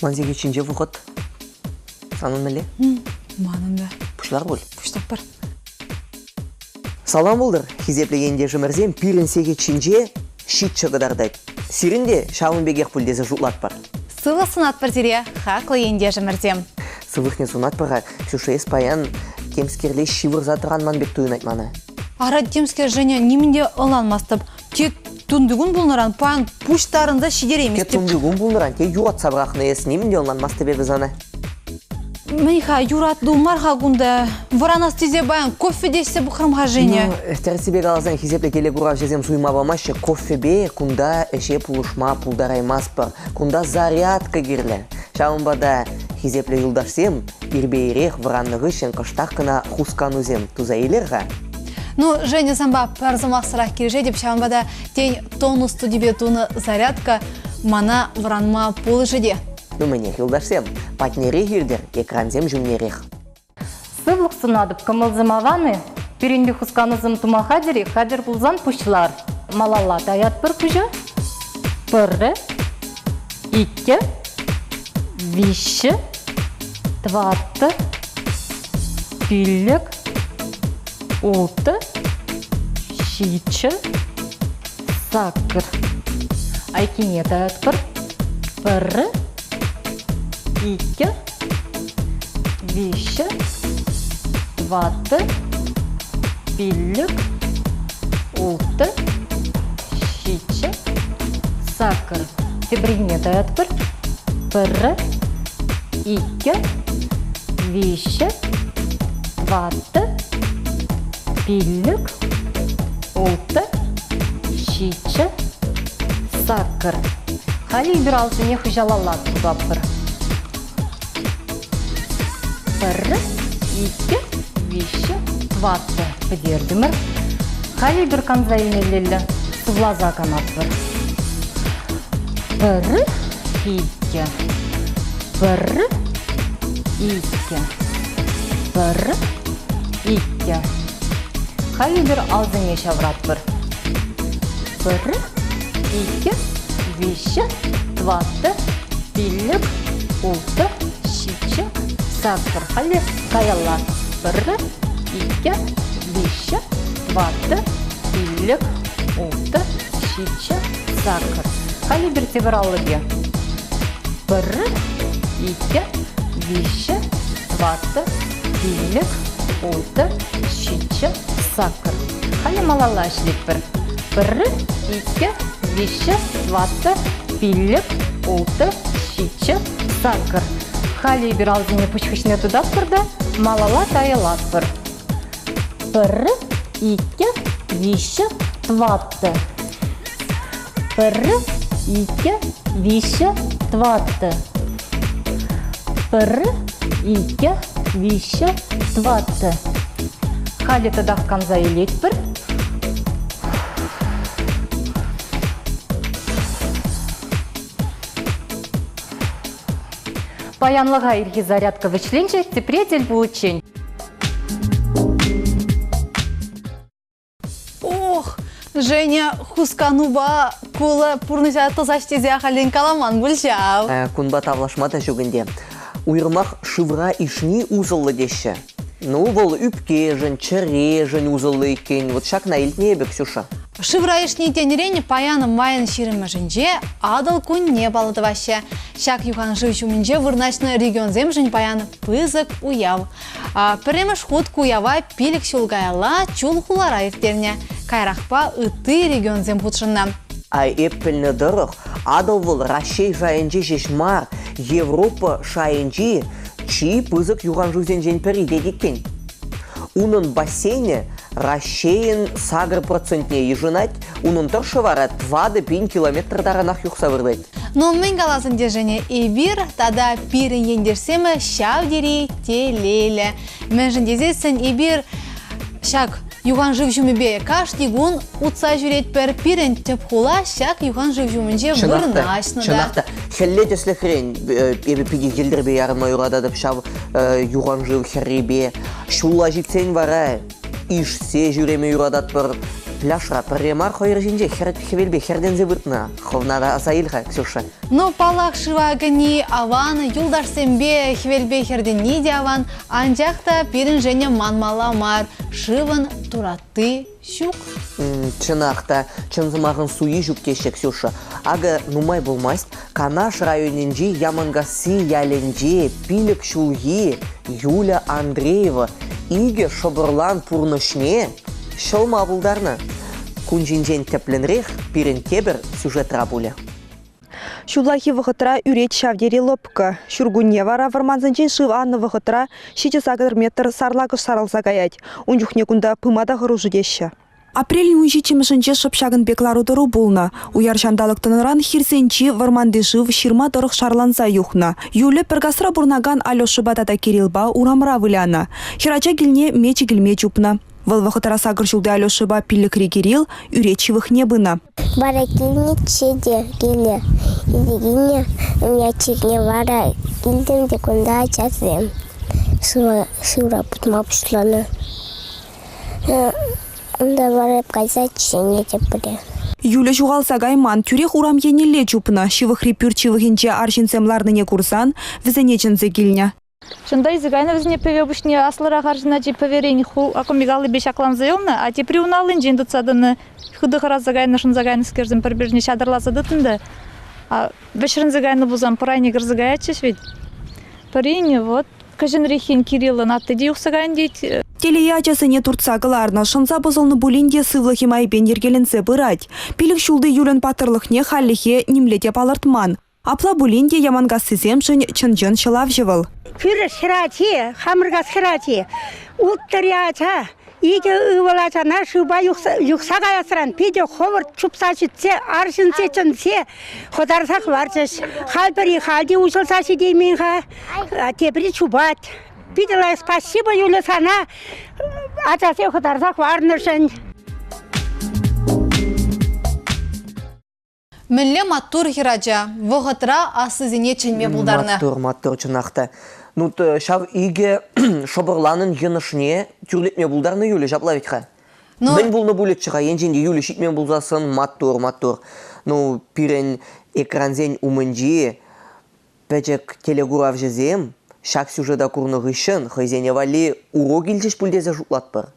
Манзеге чинже вұғыт. Санын әле? Манында. Пұшлар бол. Пұштап бар. Салам болдыр. Хизеплегенде жымырзем пирінсеге чинже шит чығыдардайды. Сирінде шауын бегеқ пүлдесі жұтлат бар. Сывы сынат бар зире, хақлы енде жымырзем. Сывықне сунат барға Ксюшес паян кемскерле шивыр затыран манбек туын айтманы. Ара демскер жене немінде ыланмастып, тек түндігін бұлныран паян пұштарында шидер емес. Тек түндігін бұлныран, тек юрат сабырақны ес немінде ыланмасты бе бізаны. Мейха юрат думарға күнді варанас тезе баян кофе десе бұқырымға жене. Тәрсібек алазан хизепле келе құрав жезем суйма бамашы кофе бе күнда әше пұлышма пұлдараймас бар. Күнда зарядка керлі. Шауынбада хизепле юлдашсем, ирбейрех вараннығы шен қыштақ кына хусканузем туза елерға. Ну, Женя самба парзамақ сырақ керже деп шауынбада тень тонусту дебетуны зарядка мана варанма пулы жеде. Ну, менех юлдашсем, патнерех ердер, экранзем жүмнерех. Сывлық сынадып кымылзымаваны, перенде хусканызым тумахадері, хадер бұлзан пұшылар. Малала даят бір күжі, бірі, икі, виші, тваты, пілік, ұлты, шичі, сакыр. Айкене даят бірі, икі, виші, тваты, пілік, ұлты, шичі, сакыр. Тебрегіне даят бірі, икі, виші, тваты, пілік, ұлты, шичі, сакыр. Хали бір алтыне хүжалалат тұлап бір. Бірі, икі, виші, тваты підердімір. Хали бір қанза енелелі сұвлаза қанат бір. Бірі, икі, бірі, икі, бірі, икі. Хали бір алзыне шаврат бір. Бірі, икі, виші, тваты, пілік, ұлты, шичі, сакыр. Хали каялла. Бірі, икі, виші, тваты, пілік, ұлты, шичі, сакыр. Хали бір тебір алыге. Бірі, икі, виші, тваты, пілік, ұлты, шичі, сакыр. Хали малала әшілік бір. Бірі, икі, виші, тваты, пілік, ұлты, шичі, сакыр. Хали бір алзыне пүшкішіне тұдап бірді, малала тайылат бір. Бірі, икі, виші, тваты. Бірі, икі, виші, тваты. Бірі, икі, виші, тваты. Хали тұдақ қанза елет бір. Паянлыға ирхи зарядка вычленче, тепредель булычень. Ох, Женя хускануба кулы пурнызя тозаштезе ахален каламан бүлшау. Күнба тавлашмада жүгінде. Уйырмақ шывра ишни узылы деші. Ну, бұл үпкежін, чырежін узылы екен. Вот шак на илтне ебе, Ксюша. Шывраешни тенерені паяны майын ширімі жінже адыл күн не балыды ваще. Шак юхан жывчумінже вырначны регионзем жын паяны пызык уяв. Піреміш худ куява пилік шулгаяла чул хулара ефтерне. Кайрақпа ыты регионзем путшынна. Ай эппілні дұрық, адыл бұл Рашей жайынжи жешмар, Европа шайынжи чи пызык юхан жывзен жен пәрі дедеккен. Унын бассейне Рашейін сагыр процентне ежынать, унын тұршы вара 2-5 километрдаранақ юқса вырдайды. Но мен галазын дежене эбир, тада пирін ендерсемі шау дери телелі. Мен жіндезесін эбир шак юған жывжумы бе каждый гун утса жүрет пір пирін тіп хула шак юған жывжумынже вырнашны да. Шынақта, хелле теслі хрен, эбі пиде елдірбе ярын ойрададып шав юған жыв херребе, шула житсен вара, ишсе жүреме юрадат бір пляшра премар хойржинже хевелбе хердензе выртна. Ховнада асаилха, Ксюша. Но палах шывагани аван юлдарсембе хевелбе херденни де аван анжақта пирін және манмаламар шывын тураты щук. Чынақта, чынзымағын суи жүк кеше, Ксюша. Ага нумай болмаст, Канаш районенже Ямангаси яленже пилік шулги Юля Андреева иге шобырлан пурнышне шылма бұлдарны. Күнжинжен тепленрех пирен кебір сюжет рабуле. Шулахи вахытра үрет шавдери лопка. Шургунне вара варманзанчен шыв анны вахытра 600 метр сарлагыш саралса гаять. Унжухне кунда пымада ғыружы деші. Апрель унжи чемшінче шыпшағын беклару дұру болна. Уяр жандалықтыныран хирсенчи варманды жыв ширма дұрық шарланса юхна. Юлі піргасыра бұрнаган Алёшы батата Кирилба урамра выляна. Хирача гілне мечі гілме чупна. Вăл вăхăтăра сагăрçулды Алёшыба пиллікри Кирилл үречивых не бына. Бара килне чеде келе. Идегине мячикне вара килдем де кунда часем. Сура путма пушланы. Онда вара кайса чене тепре. Юля жуғалса гайман түрек урам енелле чупна. Шивыхри пүрчивыхинче аршинсемларныне курсан візенечінзе келіне. Шындай зыгайна візіне пөвебушне аслыра қаржына же пөверейні хул акомигалы беш аклан зайомна, а те приуналын женді цадыны хыдығыра зыгайна шын зыгайны скерзім пірбіржіне шадырласа дытынды. А бешірін зыгайны бұзам пырайны гір зыгаячыш ведь. Пырейні вот кажын рейхин Кириллын атты дейуқ зыгайын дейт. Телеячасы не туртса гыларна, шынса бұзылны бұлінде сывлығы майбен ергеленсе бұрать. Пилік шулды юлін патырлықне халлихе немлете палыртман. Апла бұлінде ямангасы земшін чынжын шылав жывыл. Пиры шырати, хамыргас шырати. Уттыряча, иге ывалачана шуба юқсаға ясыран. Пиде ховыр чупса шитсе, аршын сечінсе, қодарсақ варчыш. Халбери халди ушылса шидеймен ға, тепри чубат. Пиделай спасибо, Юля, сана, атасе қодарсақ варнышын. Мілі маттур хираджа, вғытра асызіне чынме бұлдарны. Маттур чынақта. Ну, шав иге шобырланын енышне түрлетме бұлдарны Юля жаплавитха. Мен бұлны бұлетчіға, енженде Юля шитмен бұлзасын маттур. Ну, пирен экранзен умынжи, пәчек телегурав жезем, шак сюжеда курны ғышын, хайзене вали урогилжеш бұлдезе жұтлат бір.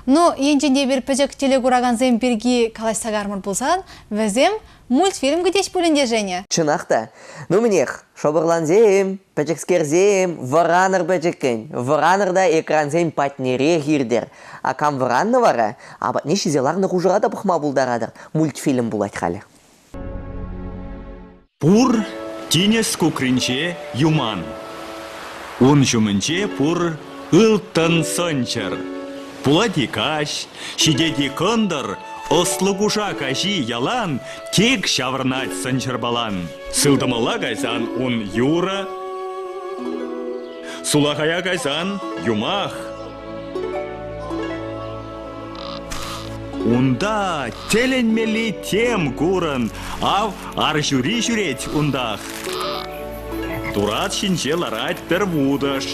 Ну, енженде бір пәчек телегураган зем бірге қалай сагармыр болсан, вәзем мультфильм гдеш бөлінде жене. Чынақта. Ну, мінех, шобырланзем, пәчекскерзем, вараныр пәчеккен. Варанырда экранзем патнере гирдер. А кам варанны вара, абатне шизеларны құжыға да бұқма бұлдарадыр. Мультфильм бұлайт қалі. Пур тинес кукринче юман. Он жумынче пур ылтын сончыр. Пулати каш, шидети кондыр, ослугуша кажи ялан, кек шавырнать сончыр балан. Сылдымыла кайсан он юра, сулахая кайсан юмах. Унда теленмели тем курын, ав аржури жүреть ундах. Турат шинче ларать тервудаш.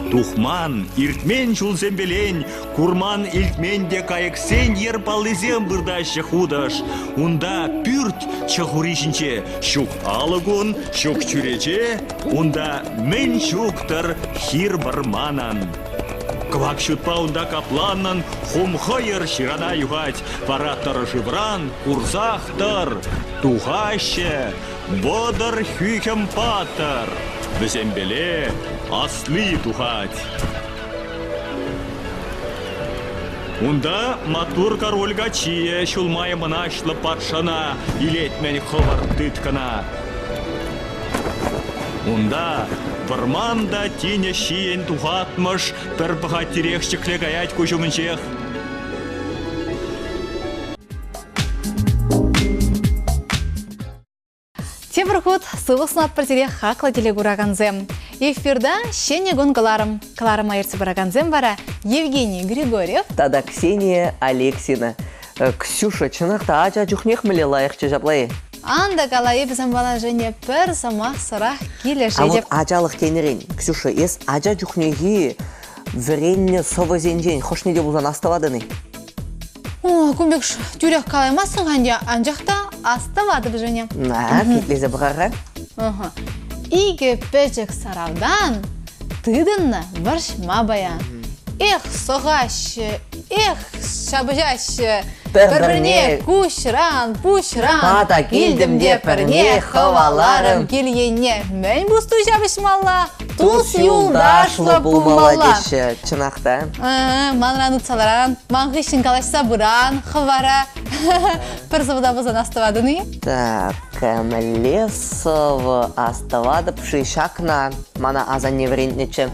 Тухман, иртмен жулзембелен, курман илтмен де кайыксен ерпалызем бұрдашы худаш. Унда пүрт чахуришінче, шук алығын, шук чүрече, унда мен шуктыр хир барманан. Квак шутпа унда капланнан, хум хайыр ширана югать, параттыр жыбран, курзахтыр, тухаще, бодыр хүйхем патыр. Безембеле аслы тухать. Унда матур корольга чие шулмай мынашлы патшана илетмен хывыр тыткана. Унда варманда тине шиен тухатмыш бір бұғаттерекшікле гаять көшіміншех. Тебірхут сывысын атпыртере хақлы телегураганзем. Эфирда шене гон каларым айырцы бараганзем бара Евгений Григорьев. Тада Ксения Алексина. Ксюша, чынақта ача жүхнех міле лайықчы жаплайы? Анда калайы бізім бала және пір сама сырақ келеші А вот деп. ачалық тенерен. Ксюша, ес ача жүхнеги віренне совы зенжен. Хош неде бұлзан аставадыны? О, күмбекш тюрек калаймасын ханде анжақта астывады бізіне. Кетлезе бұғарға. Иге пәчек саравдан тыдынна варшма баян. Эх, соғашы, эх, шабыжашы, бір-бірне күшран, пушран, Ата келдім деп бірне хаваларым келгенне. Мен бұсту шабышмалла, тұс юлдашлы бұлмалла. деші, чынақта. Манран ұтсаларан, маңғышын қалашса бұран, хавара. Пірзывыда бұзан астывадыны? Так, Лесов астывады пшишакна, мана азан неврентнече.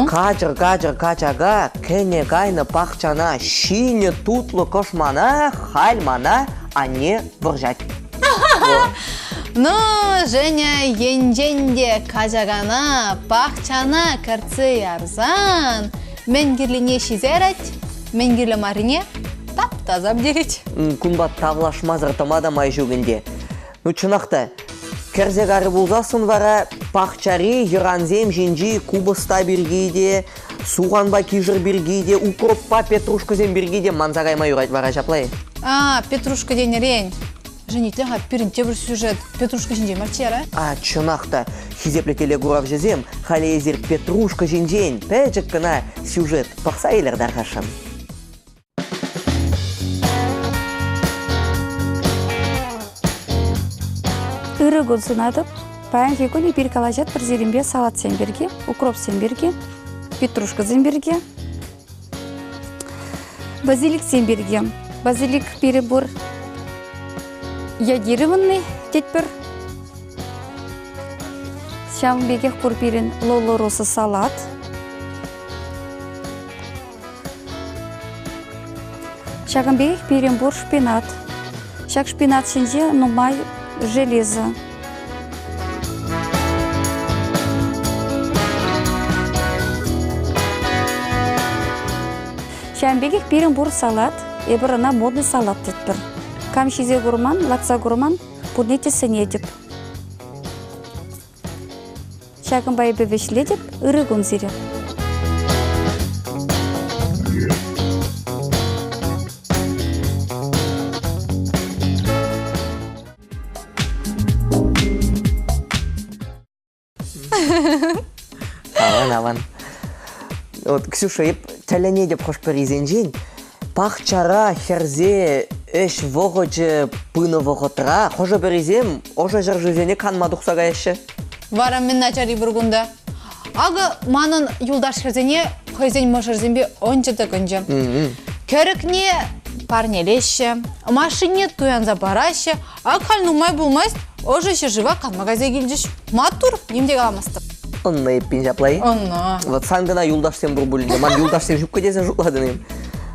Качыр-качыр-качага, кене гайны пахчана, шине тутлы кошмана, хальмана, а не выржать. Ну, Женя, енженде кажагана, пахчана, карцы арзан. Мен кирлине шизерать, мен кирлі марине тап-таза бдерить. Күнбат тавлашмазыр тамада май жүгінде. Ну, чынақта, керзегары болзасын вара, пахчари, еранзем, жинжи, кубыста бергейде, суғанба кижір бергейде, укроппа петрушкызем бергейде, манзағайма юрайт вара жаплай. Петрушка денерен. Женитлеға пиринте бір сюжет. Петрушка жинжей марчера? Чынақта, хизепле телегурав жезем, халезер петрушка жинжен, пәчік кіна сюжет пақса елер дарғашын. Иры гонсынадып, паян кекуни бір калажат бір зерембе салат сенберге, укроп сенберге, петрушка сенберге, базилик сенберге. Базилик перебор ядированный детпір. Шамбегех пурпирин лолоросы салат. Шагамбегех перебор шпинат. Шаг шпинат шинже нумай железо. Шамбегех перебор салат. Эбірана модный салат детпір. Камшизе гурман, лакса гурман, пуднете сенедіп. Шагын байбе вешледіп, ыры гонзире. Аван. Вот, Ксюша, еп тәләне деп хош перезенжен, пахчара, херзе, эш вогочы, пыны воготра, хожа перезем, ожа жаржызене канма дұқсаға еші. Варам мен начари бургунда. Ағы манын юлдаш херзене хойзен мошырзенбе ончыты күнжі. Көрікне парнелеші, машине туянза барашы, ақ хал нумай болмайыз, ожа жива канмаға зегілдіш. Матур, немде қаламасты. Онна еппен жаплай. Онна. Вот саңдына юлдаш сен бұр бөлінде, ман юлдаш сен жүп көдесен жұқладын ем.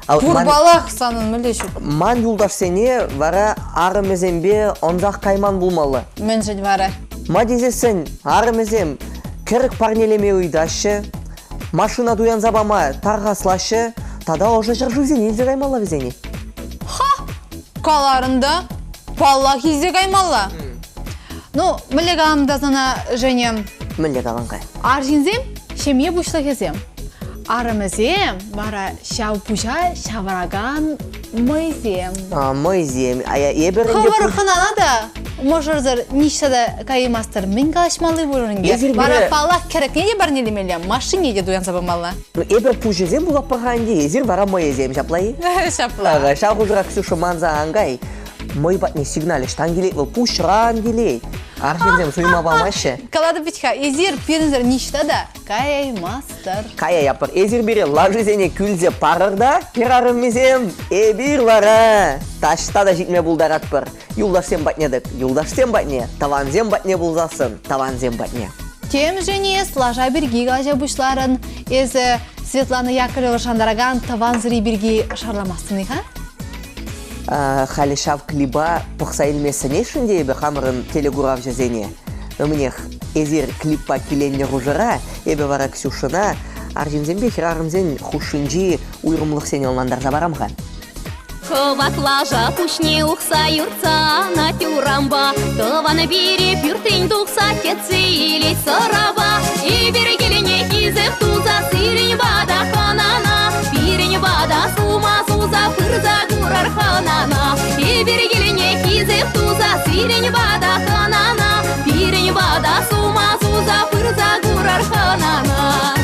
Бурбалақ санын мүлдеші. Ман юлдаш сене вара арымезембе онзақ кайман болмалы. Мен жын вара. Ма дезесін арымезем кірік парнелеме ұйдашы, машина дуян забама тарғаслашы, тада ожа жаржызен елзе каймалы везене. Ха! Каларында паллах елзе каймалы. Ну, мүлі қаламда зана женем. Мүлі қаланға. Аржинзем, шемье бұшла кезем. Арымызем, бара шау пұжа, шавараган мойзем. Мойзем. Еберінде... Хавар қанана да, можырзыр ништада кайымастыр мен қалашмалы бұрынге. Бара паллах керекне де барнелемелі, машине де дуян забамалы. Ебер пұжезем бұлап пағанде, езір бара мойзем, шаплай? Шапла. Шау құжыра Ксюша манза аңғай. Мой батне сигнали, штан келей, пұшран келей. Архинзем суйма бамашы. Калады бітха, езір пирінзір ништада кайымастыр. Кая япыр, езір бере лажызене күлзе парырда, перарыммезем, эбир лара. Ташта да житме бұлдарат бір. Юлдашсем батнедік, юлдашсем батне, таванзем батне бұлзасын, таванзем батне. Тем жене слажа біргі ғажа бұшларын, езі Светлана Яковлева шандараган таванзыры біргі шарламасын, ха? Халі шав клиба пұқса елмесіне шынде ебі қамырын телегурав жезене. Өмінех езір клиппа келенне ғужыра, ебі вара Ксюшына, аржинзен бекер арымзен хушынжи уйрымлық сене оландар забарамға. Хыватлажа пушне ухса юрца на тюрамба, тываны бире пюртень тухса кетси или сораба, и бире келене кизеп туза сирень бада ханана, бирень бада сума суза пырза гура. гурар ханана. И бергелене кизеп туза сирень бада ханана. Пирень бада сума суза пырза гурар ханана.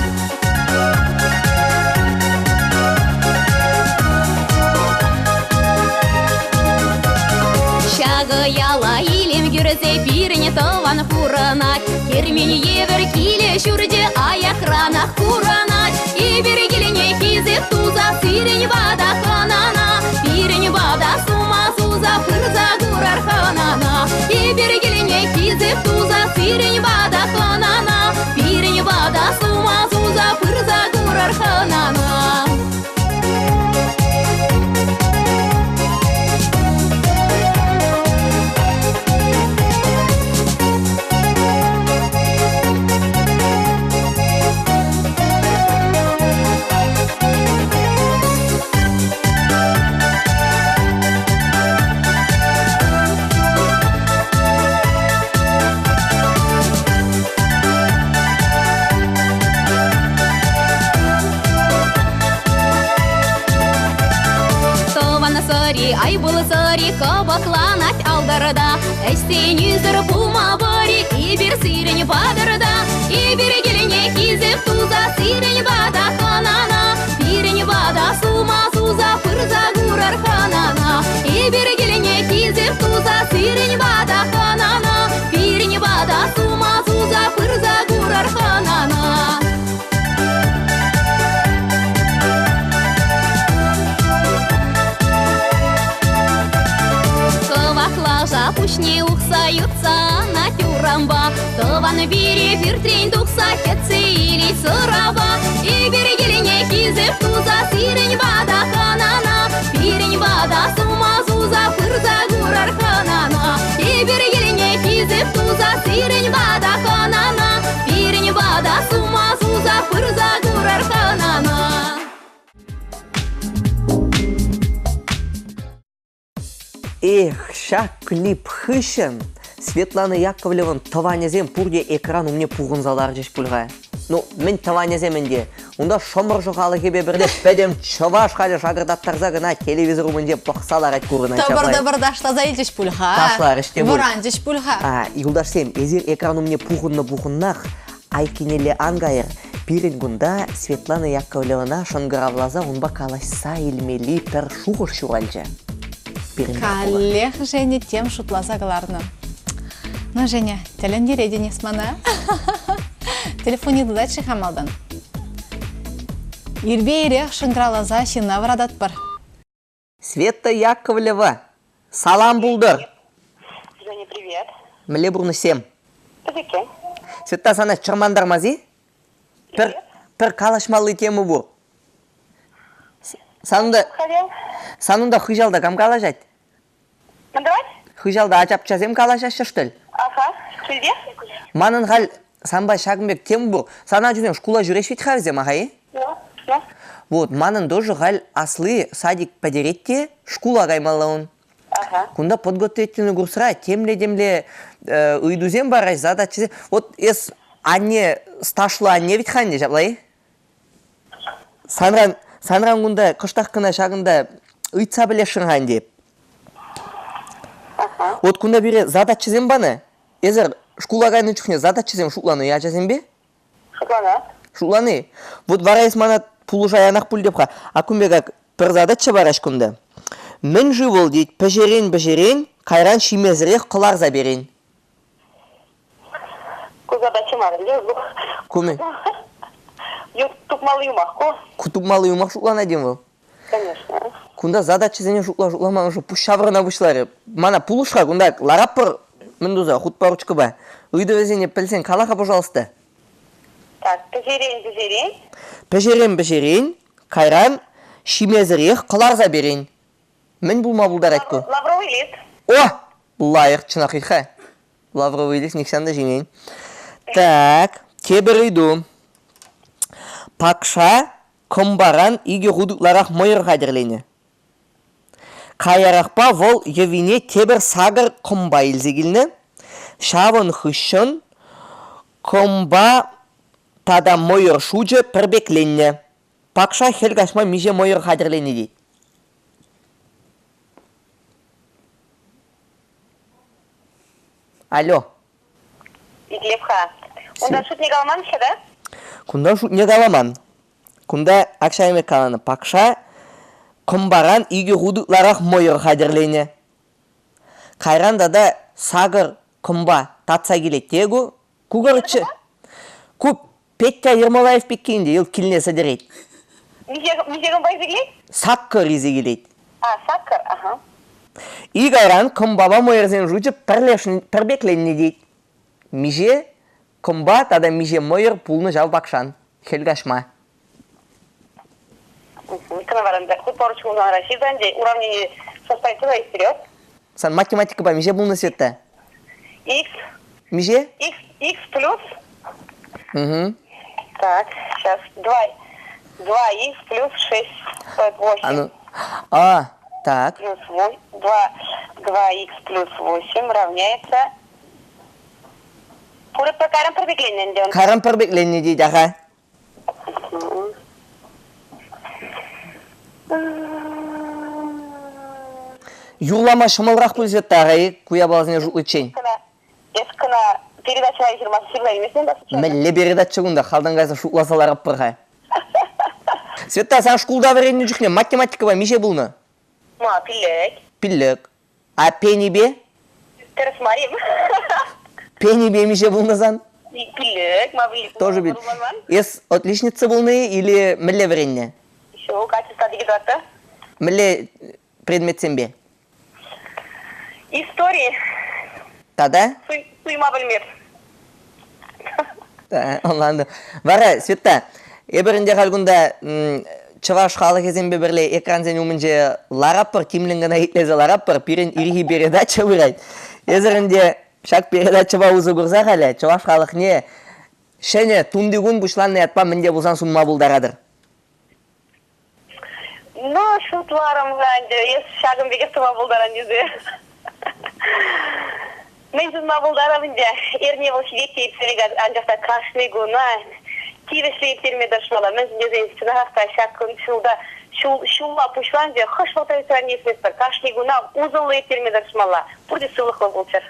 Яла илем гюрзе пирне тован пуранать. Кермени евер киле шурде аяхранах пуранать. И бергелене кизеп туза сирень бада ханана. Пирень бада сума суза пырза гурар ханана. И бергелене кизеп туза сирень бада ханана. Пирень бада сума суза пырза гурар ханана. Ай был сари кабакланать алдарда. Эстен yüzür пума бари и бир сирень бадарда. И бергелене кизеп туза сирень бада ханана. Пирень бада сума суза пырза гурар ханана. И бергелене кизеп туза сирень бада ханана. Пирень бада сума суза пырза гурар ханана. Лажа пушни ухсаются на тюрамба. Тован бири пиртрень духса кетцы или сыраба. И бергелене кизеп туза сирень бада ханана. Пирень бада сума зуза пырза гурар ханана. И бергелене кизеп туза сирень бада ханана. Пирень бада сума зуза пырза гурар ханана. Эх, ша клип хышын. Светлана Яковлеван таванезем пурде экран умне пуғын залар жеш пулға. Ну, мен таванеземенде. Онда шомыр жоғалы кебе бірде пәдем чываш қады шағырдаттарза ғына телевизор өмінде бақсалар әт көрін айчаплай. Табырда штазай жеш пулға. Ташлар іште бұл. Вұран жеш пулға. Юлдаш сем, езір экран умне пуғыннақ айкенелі ангайыр. Пирен гунда Светлана Яковлевана шонгыравлаза унба калашса илмели пір шуғыр шуғалжа. Калех, Женя, тем шутласа галарны. Ну, Женя, телен дереде несмана. Телефони дудачы хамалдан. Ирбе ирех шыңкралаза шина варадат бар. Света Яковлева, салам булдыр. Женя, привет. Міле бұрны сем. Привет. Света сана чырмандар мази? Пір калашмалы темі бұл. Санында хыжалда кам калажат? Давай? Хыжалда ачапчазем калажашы штыл. Ага, сізде? Манын хал Санбай Шагымбек тем бұл. Сана жүзем шкула жүреш вит хавзем, ағай? Да. Вот, манын дожы хал аслы садик падеретте шкула гаймалауын. Ага. Кунда подготовительный курсра темле-демле уйдузем барай задачы. Вот ес анне сташлы анне вит ханде жаплай? Санран кунда кыштақ кына шағында ұйтса білешін ханде. Вот кунда бире задачы зем баны? Езір шкула гайны чухне задачы зем шутланы ячазем бе? Шутланы. Вот варайс мана пулуша янақ пул депха. Акумбега пір задачы бараш кунда. Мен жывыл дейт, пәжерен, қайран шимезірек қылар заберен. Задачы марын, де? Куме? Тупмалы юмақ, ко? Кутупмалы юмақ шутлана дем был? Конечно. Кунда задачы зене шутламан уже пуш шаврына вышлары. Мана пулушқа, кунда лараппыр, міндуза, худ паручка ба. Үйді везене пілсен, калаха, пожалуйста. Так, пәжерен, қайран шимезірек қылар заберен. Мен бұл мабылдар айтку. Лавровый лист. О! Бұл лайық чынақ иқа. Лавровый лист нександы жинен. Так, тебір үйду. Пақша, комбаран, иге ғудукларақ мойыр қадірлені. Қайарақпа вол евине тебір сағыр комба илзегілні. Шавын хышын, комба тада мойыр шуджы пірбекленні. Пақша хелгашма меже мойыр қадірлені дейді. Алло. Иглепха. Онда шутник алман ше, да? Кунда шутник аламан. Кунда акшайме каланы пакша, комбаран иге худукларах мойыр хадерлене. Кайранда да сагыр комба татса келеттегу, кугырчы. Куп Петя Ермолаев пеккенде ел килне садерет. Мижегін бай зеглет? Саккыр изе келет. Саккыр, аха. И кайран комбаба мойырзен жучы пірбекленне дейт. Миже комба тада миже мойыр пулны жал бакшан. Хелгашма. Худ поручку нужно рассчитать, уравнение составить туда и вперед. Сан математика ба миже пулны света. X. Миже? X плюс. Угу. Так, сейчас 2x плюс 6 стоит 8. Так. Плюс 8. 2x плюс 8 равняется... Пуры по карам пробегление идем. Карам пробегление дейт, аха. Юрлама шымылрақ пөлзетті ағайы, куя балазыне жұлы чейн. Ескіна передача жирмасы сыгла емесен да сейчас? Мәлі передача күнді, қалдан қайсы шутласалар аппырға. Света, сан шкулда варенне жүхне, математика ба мише бұлны? Пилек. Пилек. А пенебе? Терес марим. Пенебе мише бұлны сан? Пилек, мавилик. Тоже бит. Ес отличница бұлны или мәлі варенне? Еще качество дигидата. Мәлі предмет сенбе? Истории. Тада? Суйма білмет. Онланды. Вара, Света, ебірінде қалгында чываш халы кезен бебірле экран зен умынже лараппыр, тимлінгіна итлезе лараппыр, пирен ирихи передача вырайд. Езірінде шак передача ба узы көрзақ әлі, чываш халық не? Шәне, тундигун бұшланны ятпа мінде бұлсан сунма бұлдарадыр. Ну, шутларым ғанды, ес шагым беге сума бұлдаран жүзі. Мен сунма бұлдарамінде, ерне бұл шидетте епсерегаз анжақта қашны гуна, тирешлі ептерме дашмала. Мен сінде сынағақта шакын шулла пұшланды, қыш болтай тұран есместір, қашны гуна ұзылы ептерме дашмала. Бұрды сылықлы бұлчар.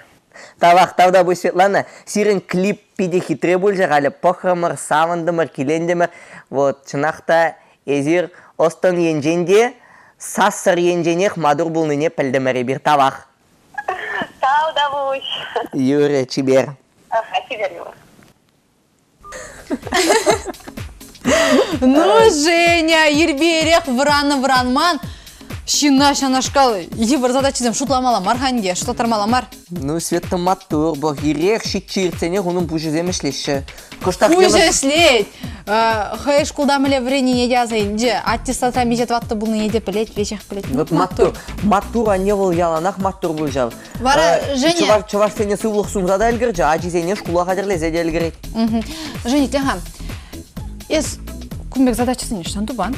Тавақ, тавда бұл Светлана, сирен клип пиде хитре бұлжа ғалі пұқырмыр, савындымыр, келендімір. Вот, чынақта езір остын енженде, сассыр енженех мадур бұлныне пілдімірі бір тавақ. Тавда бұш. Юре, чибер. Аха, чибер юр. Ну, Женя, ерберех вранман. Шана шкал, ебір задачызым шутламаламар ханге, шутатармаламар. Ну, Света матур, бұл ерек шитчирцене ғының пұжызем ішлеші. Пұжызлет! Хай шкулда мүле врені неде азайынде, аттестата мезет ватты бұлны неде білет, вешек білет. Вот матур. Матур, а не был яланақ матур бұл жал. Вара, Женя... Чуваш сене сывлық сумзада әлгірді, а жезене шкула қадырлезе де әлгірет. Женя, теңхам, ес күмбек задачысын ештен тубан?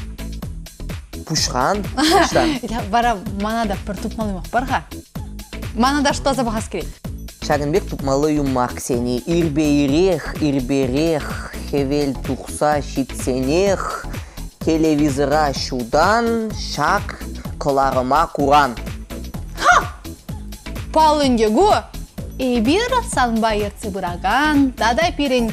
Пушхан? Бара, манада бір тұпмалымақ барға. Манада что за бағас керек? Шагынбек тұпмалы юмақ сені. Ирбейрех, хевел тұқса шитсенех, телевизора шудан, шак қыларыма құран. Ха! Палынде ғу, эбір салынба ерцы бұраган, дада пирен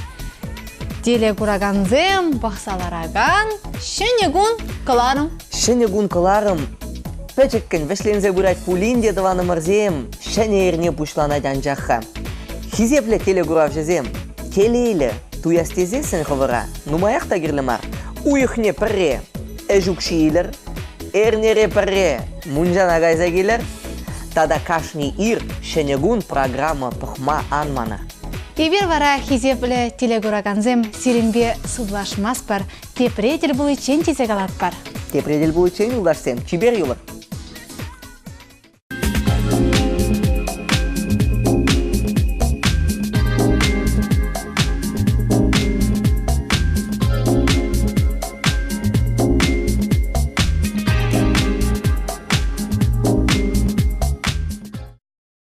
теле кураганзем, бақсалараган, шенегун кыларым. Шенегун кыларым. Пәчеккен вешлензе бұрайт пулинде дываны мырзем, шене ерне пушланайдан жаққа. Хизепле теле курав жезем, телейлі туястезесін қывыра, нумаяқта керлімар. Уйықне пірре, әжук шийлер, эрнере пірре, мұнжан агайза келер, тада кашни ир, шенегун программа пұхма анманыр. Ебер вара хизепле телегураганзем сиренбе судлашмас бар, тепредел бұл ичен тезек алат бар. Тепредел бұл ичен юлдашсем, чибер юлыр.